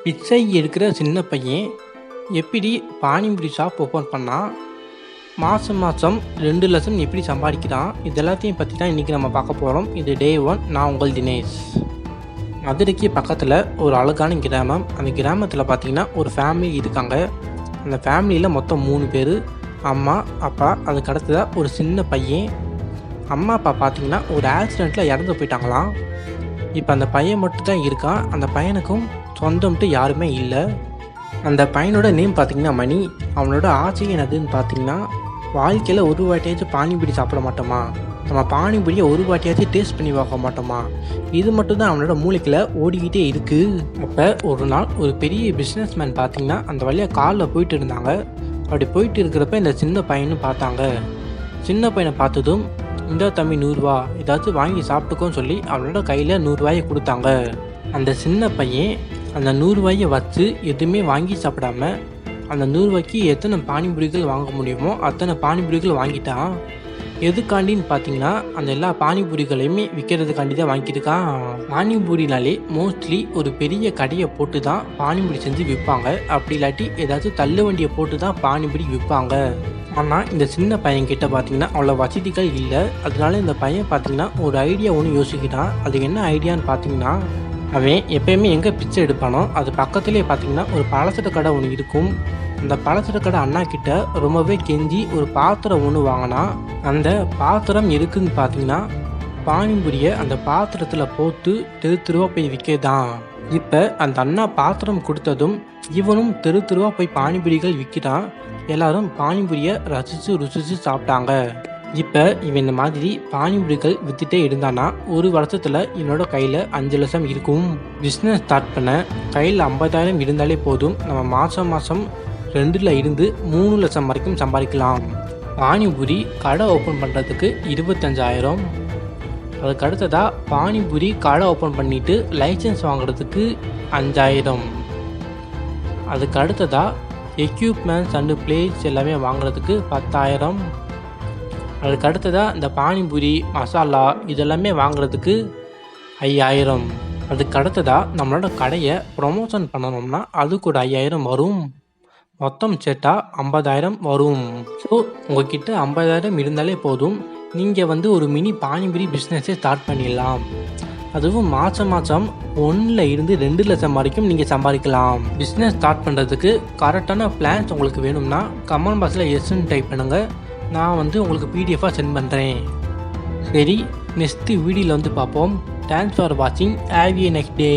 பிச்சை எடுக்கிற சின்ன பையன் எப்படி பானிபூரி ஷாப் ஓப்பன் பண்ணால் மாதம் மாதம் 2 லட்சம் எப்படி சம்பாதிக்கிறான், இது எல்லாத்தையும் பற்றி தான் இன்றைக்கி நம்ம பார்க்க போகிறோம். இது டே 1. நான் உங்கள் தினேஷ். மதுரைக்கு பக்கத்தில் ஒரு அழகான கிராமம். அந்த கிராமத்தில் பார்த்திங்கன்னா ஒரு ஃபேமிலி இருக்காங்க. அந்த ஃபேமிலியில் மொத்தம் 3 பேர், அம்மா அப்பா, அதுக்கு அடுத்ததாக ஒரு சின்ன பையன். அம்மா அப்பா பார்த்திங்கன்னா ஒரு ஆக்சிடெண்ட்டில் இறந்து போயிட்டாங்களாம். இப்போ அந்த பையன் மட்டும் தான் இருக்கான். அந்த பையனுக்கும் சொந்தம்ட்டு யாருமே இல்லை. அந்த பையனோட நேம் பார்த்திங்கன்னா மணி. அவனோட ஆசை என்னதுன்னு பார்த்திங்கன்னா, வாழ்க்கையில் ஒரு வாட்டியாச்சும் பானிபூரி சாப்பிட மாட்டோமா, நம்ம பானிபூரியை ஒரு வாட்டியாச்சும் டேஸ்ட் பண்ணி பார்க்க மாட்டோமா, இது மட்டும் தான் அவனோட மூளைக்கில் ஓடிக்கிட்டே இருக்குது. அப்போ ஒரு நாள் ஒரு பெரிய பிஸ்னஸ் மேன் பார்த்திங்கன்னா அந்த வழியாக காலில் போயிட்டு இருந்தாங்க. அப்படி போயிட்டு இருக்கிறப்ப இந்த சின்ன பையனும் பார்த்தாங்க. சின்ன பையனை பார்த்ததும், இந்த தம்பி 100 ரூபா ஏதாச்சும் வாங்கி சாப்பிட்டுக்கோன்னு சொல்லி அவனோட கையில் 100 ரூபாயை கொடுத்தாங்க. அந்த சின்ன பையன் அந்த 100 ரூபாயை வச்சு எதுவுமே வாங்கி சாப்பிடாம அந்த 100 ரூபாய்க்கு எத்தனை பானிபூரிகள் வாங்க முடியுமோ அத்தனை பானிபூரிகள் வாங்கிட்டான். எதுக்காண்டின்னு பார்த்தீங்கன்னா, அந்த எல்லா பானிபூரிகளையுமே விற்கிறதுக்காண்டி தான் வாங்கியிருக்கான். பானிபூரினாலே மோஸ்ட்லி ஒரு பெரிய கடையை போட்டு தான் பானிபூரி செஞ்சு விற்பாங்க. அப்படி இல்லாட்டி ஏதாச்சும் தள்ளு வண்டியை போட்டு தான் பானிபூரி விற்பாங்க. ஆனால் இந்த சின்ன பையன்கிட்ட பார்த்தீங்கன்னா அவ்வளோ வசதிகள் இல்லை. அதனால இந்த பையன் பார்த்தீங்கன்னா ஒரு ஐடியா ஒன்று யோசிக்கிறான். அது என்ன ஐடியான்னு பார்த்தீங்கன்னா, அவன் எப்பயுமே எங்கே பிச்சை எடுப்பானோ அது பக்கத்துலேயே பார்த்தீங்கன்னா ஒரு பலசர கடை ஒன்று இருக்கும். அந்த பலசர கடை அண்ணா கிட்ட ரொம்பவே கெஞ்சி ஒரு பாத்திரம் ஒன்று வாங்கினா. அந்த பாத்திரம் எதுக்குன்னு பார்த்தீங்கன்னா, பானிபூரியை அந்த பாத்திரத்தில் போட்டு தெருவா போய் விற்கதான். இப்போ அந்த அண்ணா பாத்திரம் கொடுத்ததும் இவனும் தெருவா போய் பானிபூரிகள் விற்கிறான். எல்லாரும் பானிபூரியை ருசிச்சு சாப்பிட்டாங்க. இப்போ இவன் இந்த மாதிரி பானிபூரிகள் விற்றுட்டே இருந்தானா ஒரு வருஷத்தில் இவனோட கையில் 5 லட்சம் இருக்கும். பிஸ்னஸ் ஸ்டார்ட் பண்ண கையில் 50,000 இருந்தாலே போதும். நம்ம மாதம் 2ல் இருந்து 3 லட்சம் வரைக்கும் சம்பாதிக்கலாம். பானிபூரி கடை ஓப்பன் பண்ணுறதுக்கு 25,000. அதுக்கு அடுத்ததாக பானிபூரி கடை ஓப்பன் பண்ணிவிட்டு லைசன்ஸ் வாங்குறதுக்கு 5,000. அதுக்கு அடுத்ததாக எக்யூப்மெண்ட்ஸ் அண்டு பிளேட்ஸ் எல்லாமே வாங்குறதுக்கு 10,000. அதுக்கு அடுத்ததாக இந்த பானிபூரி மசாலா இதெல்லாமே வாங்குறதுக்கு 5,000. அதுக்கு அடுத்ததாக நம்மளோட கடையை ப்ரொமோஷன் பண்ணணும்னா அதுக்கு ஒரு 5,000 வரும். மொத்தம் சேர்த்தா 50,000 வரும். ஸோ உங்ககிட்ட 50,000 இருந்தாலே போதும், நீங்கள் ஒரு மினி பானிபூரி பிஸ்னஸே ஸ்டார்ட் பண்ணிடலாம். அதுவும் மாதம் 1ல் இருந்து 2 லட்சம் வரைக்கும் நீங்கள் சம்பாதிக்கலாம். பிஸ்னஸ் ஸ்டார்ட் பண்ணுறதுக்கு கரெக்டான பிளான்ஸ் உங்களுக்கு வேணும்னா கமெண்ட் பாக்ஸில் எஸ்ன்னு டைப் பண்ணுங்கள். நான் உங்களுக்கு பிடிஎஃபாக சென்ட் பண்ணுறேன். சரி, நெக்ஸ்ட்டு வீடியோவில் பார்ப்போம். தேங்க்ஸ் ஃபார் வாட்சிங். Have a next day.